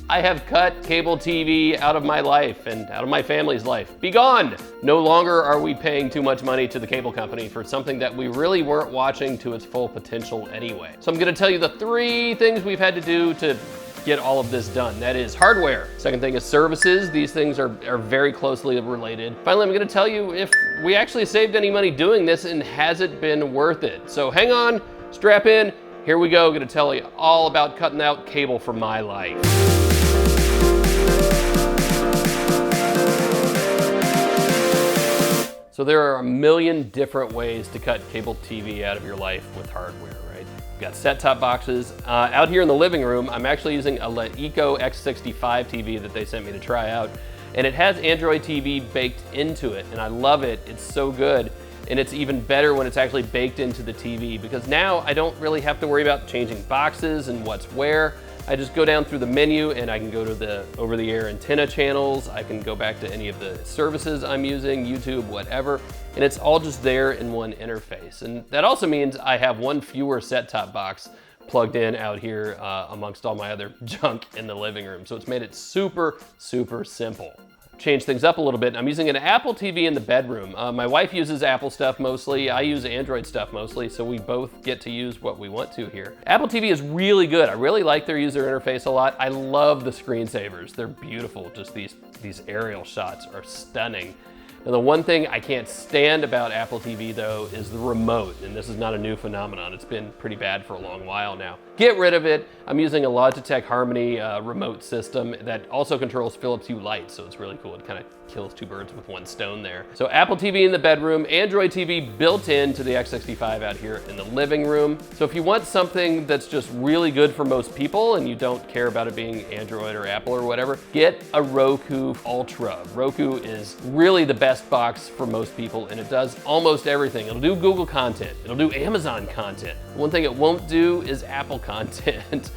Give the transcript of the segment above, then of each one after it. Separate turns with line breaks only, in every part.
I have cut cable TV out of my life and out of my family's life. Be gone! No longer are we paying too much money to the cable company for something that we really weren't watching to its full potential anyway. So I'm gonna tell you the 3 things we've had to do to get all of this done. That is hardware. Second thing is services. These things are very closely related. Finally, I'm gonna tell you if we actually saved any money doing this and has it been worth it. So hang on, strap in. Here we go, gonna tell you all about cutting out cable from my life. So there are a million different ways to cut cable TV out of your life with hardware, right? You've got set-top boxes. Out here in the living room, I'm actually using a LeEco X65 TV that they sent me to try out. And it has Android TV baked into it, and I love it. It's so good. And it's even better when it's actually baked into the TV, because now I don't really have to worry about changing boxes and what's where. I just go down through the menu and I can go to the over-the-air antenna channels. I can go back to any of the services I'm using, YouTube, whatever, and it's all just there in one interface. And that also means I have one fewer set-top box plugged in out here amongst all my other junk in the living room. So it's made it super, super simple. Change things up a little bit. I'm using an Apple TV in the bedroom. My wife uses Apple stuff mostly. I use Android stuff mostly, so we both get to use what we want to here. Apple TV is really good. I really like their user interface a lot. I love the screensavers. They're beautiful. Just these aerial shots are stunning. Now, the one thing I can't stand about Apple TV though is the remote, and this is not a new phenomenon. It's been pretty bad for a long while now. Get rid of it. I'm using a Logitech Harmony remote system that also controls Philips Hue lights, so it's really cool. It kind of kills 2 birds with 1 stone there. So Apple TV in the bedroom, Android TV built into the X65 out here in the living room. So if you want something that's just really good for most people and you don't care about it being Android or Apple or whatever, get a Roku Ultra. Roku is really the best box for most people, and it does almost everything. It'll do Google content. It'll do Amazon content. One thing it won't do is Apple content,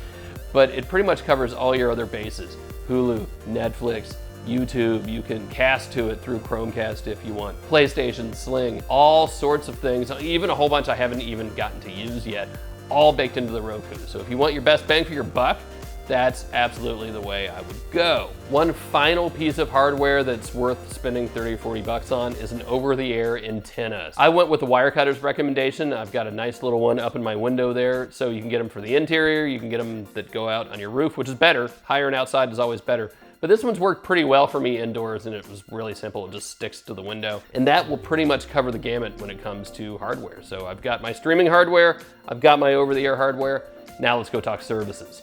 but it pretty much covers all your other bases. Hulu, Netflix, YouTube, you can cast to it through Chromecast if you want, PlayStation, Sling, all sorts of things, even a whole bunch I haven't even gotten to use yet, all baked into the Roku. So if you want your best bang for your buck, that's absolutely the way I would go. One final piece of hardware that's worth spending 30 or 40 bucks on is an over-the-air antenna. I went with the Wirecutter's recommendation. I've got a nice little one up in my window there, so you can get them for the interior, you can get them that go out on your roof, which is better. Higher and outside is always better. But this one's worked pretty well for me indoors, and it was really simple. It just sticks to the window. And that will pretty much cover the gamut when it comes to hardware. So I've got my streaming hardware, I've got my over-the-air hardware. Now let's go talk services.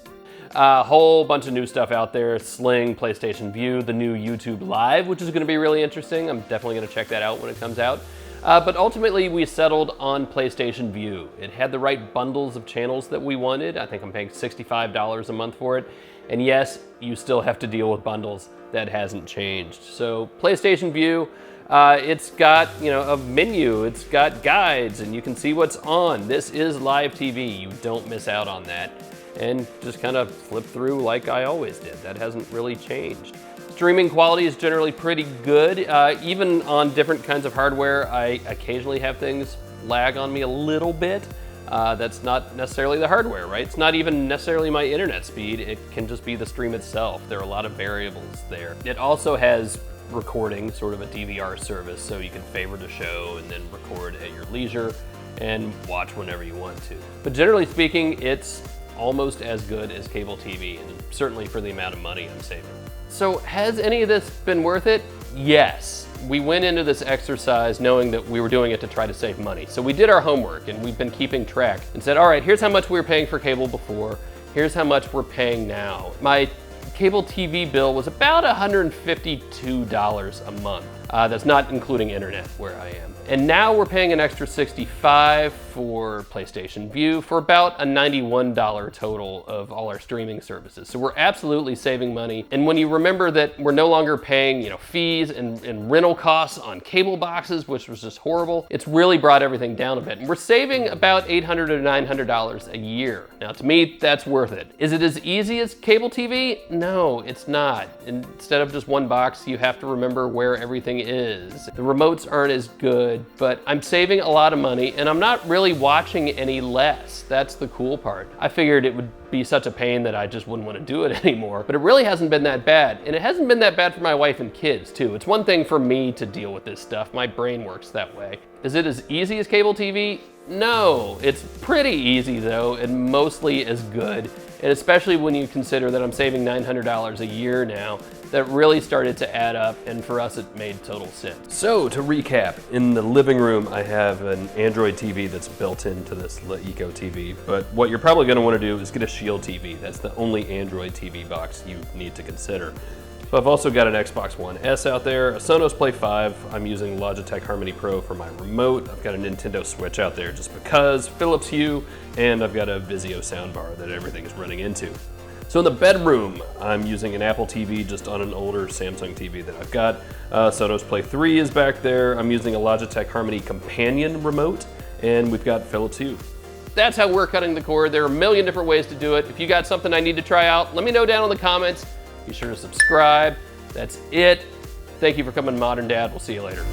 A whole bunch of new stuff out there. Sling, PlayStation Vue, the new YouTube Live, which is gonna be really interesting. I'm definitely gonna check that out when it comes out. But ultimately, we settled on PlayStation Vue. It had the right bundles of channels that we wanted. I think I'm paying $65 a month for it. And yes, you still have to deal with bundles. That hasn't changed. So PlayStation Vue, it's got, a menu, it's got guides, and you can see what's on. This is live TV. You don't miss out on that. And just kind of flip through like I always did. That hasn't really changed. Streaming quality is generally pretty good. Even on different kinds of hardware, I occasionally have things lag on me a little bit. That's not necessarily the hardware, right? It's not even necessarily my internet speed. It can just be the stream itself. There are a lot of variables there. It also has recording, sort of a DVR service, so you can favorite a show and then record at your leisure and watch whenever you want to. But generally speaking, it's almost as good as cable TV, and certainly for the amount of money I'm saving. So has any of this been worth it? Yes. We went into this exercise knowing that we were doing it to try to save money. So we did our homework and we've been keeping track and said, all right, here's how much we were paying for cable before. Here's how much we're paying now. My cable TV bill was about $152 a month. That's not including internet where I am. And now we're paying an extra $65 for PlayStation Vue for about a $91 total of all our streaming services. So we're absolutely saving money. And when you remember that we're no longer paying, fees and rental costs on cable boxes, which was just horrible, it's really brought everything down a bit. And we're saving about $800 to $900 a year. Now to me, that's worth it. Is it as easy as cable TV? No, it's not. Instead of just one box, you have to remember where everything is. The remotes aren't as good. good, but I'm saving a lot of money and I'm not really watching any less. That's the cool part. I figured it would be such a pain that I just wouldn't want to do it anymore, but it really hasn't been that bad. And it hasn't been that bad for my wife and kids too. It's one thing for me to deal with this stuff. My brain works that way. Is it as easy as cable TV? No, it's pretty easy though, and mostly as good. And especially when you consider that I'm saving $900 a year now, that really started to add up, and for us it made total sense. So to recap, in the living room I have an Android TV that's built into this LeEco TV, but what you're probably going to want to do is get a Shield TV. That's the only Android TV box you need to consider. So I've also got an Xbox One S out there, a Sonos Play 5, I'm using Logitech Harmony Pro for my remote, I've got a Nintendo Switch out there just because, Philips Hue, and I've got a Vizio soundbar that everything is running into. So in the bedroom, I'm using an Apple TV just on an older Samsung TV that I've got. Sonos Play 3 is back there, I'm using a Logitech Harmony Companion remote, and we've got Philips Hue. That's how we're cutting the cord. There are a million different ways to do it. If you got something I need to try out, let me know down in the comments. Be sure to subscribe. That's it. Thank you for coming to Modern Dad. We'll see you later.